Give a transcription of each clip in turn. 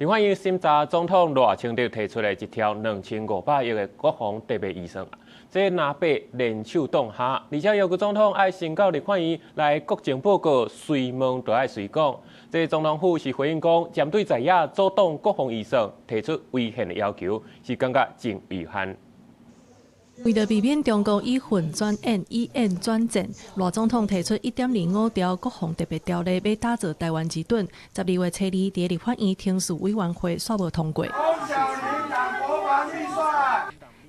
另外，因审查总统赖清德提出的一条2500亿的国防特别预算，这若被联手挡下，而且要求总统爱先到立法院来国情报告，随问就爱随讲。这总统府是回应讲，针对在野阻挡国防预算提出违宪的要求，是感觉真遗憾。 为了避免中国以混转演、以演转战，赖总统提出1.25条国防特别条例，要打造台湾之盾。12月初2，伫立法院听事委员会煞无通过。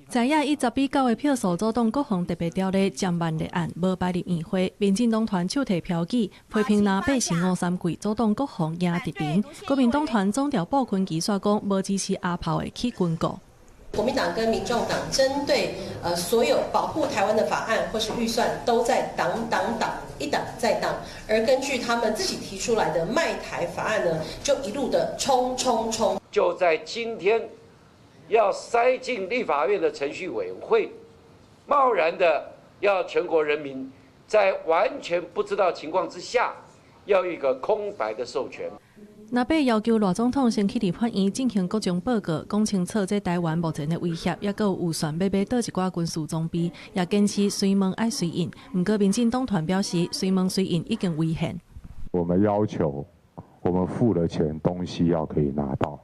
在野以10比9的票数阻挡国防特别条例将办立案，无摆入议会。民进党团手提标语，批评南北是53季阻挡国防赢敌人。国民党团总调鲍坤基说讲，无支持阿炮的去军购。 国民党跟民众党针对所有保护台湾的法案或是预算，都在挡一挡再挡，而根据他们自己提出来的卖台法案呢，就一路的冲。就在今天，要塞进立法院的程序委员会，贸然的要全国人民在完全不知道情况之下，要一个空白的授权。 那被要求赖总统先去立法院进行各种报告，讲清楚这台湾目前的威胁，也有预算要买倒一寡军事装备，也坚持随问爱随印。不过，民进党团表示，随问随印已经违宪。我们要求，我们付了钱，东西要可以拿到，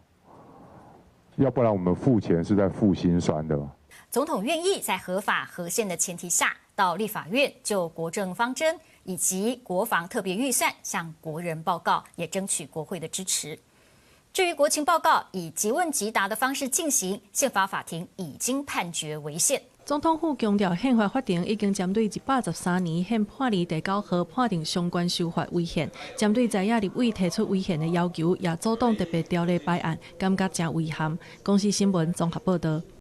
要不然我们付钱是在付心酸的嘛。总统愿意在合法合宪的前提下，到立法院就国政方针以及国防特别预算向国人报告，也争取国会的支持。至于国情报告以即问即答的方式进行，宪法法庭已经判决违宪。总统府强调，宪法法庭已经针对113年宪判例第9号判定相关修法违宪，针对在野立委提出违宪的要求，也阻挡特别条例摆案，感觉真遗憾。公司新闻综合报道。